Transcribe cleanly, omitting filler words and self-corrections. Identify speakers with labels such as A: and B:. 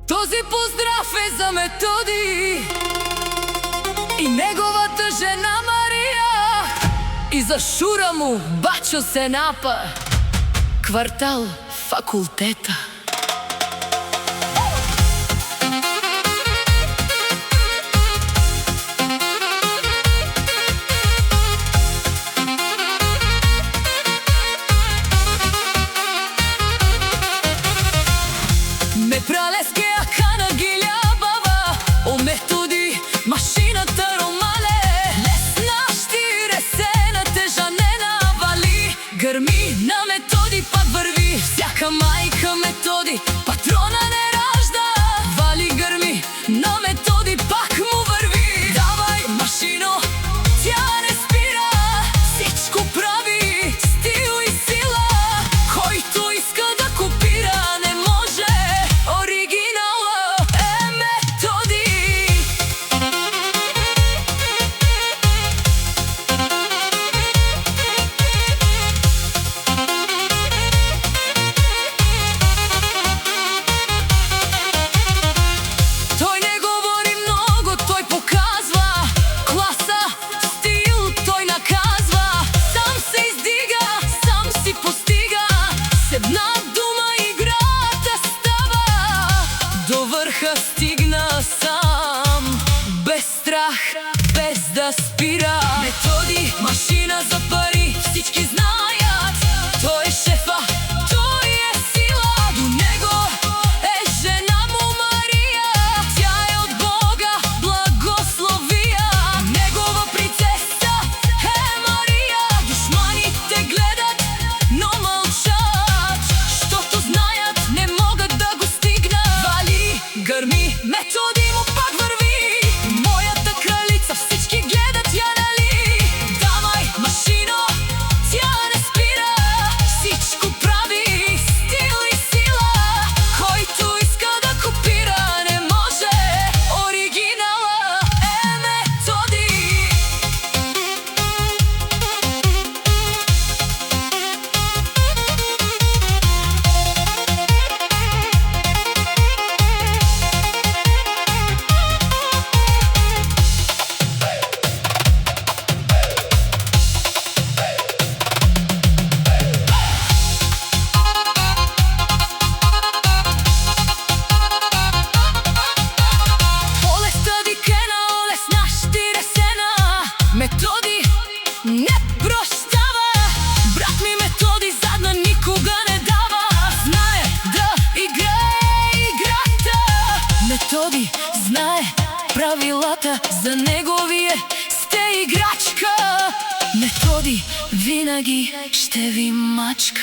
A: Този поздрав е за Методи и неговата жена Марија, и за Шура му, бачо Сенапа, квартал Факултета. Ме пралескеа кана гилјабава, о Методи, машината ромале. Лесна штире се на тежанена вали, грми на Методи пак врви. Всяка мајка Методи, патрона не ражда, вали грми на Методи пак му врви. Давај машино, тя не спира, всичко прави стил и сила. Којто иска да копира не може, оригинала е Методи. Тој не говори много, тој показва класа, стил, тој наказва. Сам се издига, сам си постига, с една дума играта става. До врха стигна сам, без страх, без да спира. Методи, машина за пари, всички знаят, тој е шефа, тој е сила. До него е жена му Марија, тя е од Бога благословија. Негова принцеса е Марија, душманите гледат, но мълчат, штото знаят, не могат да го стигнат. Вали, грми, Методи му пак върви, моята кралица, всички гледат я, нали? Давај машино, тя не спира, всичко прави стил и сила. Којто иска да копира не може, оригинала е Методи. Методи не прощава, брат ми Методи задна никога не дава. Знае да играе играта, Методи знае правилата, за него вие сте играчка. Методи винаги ще ви мачка.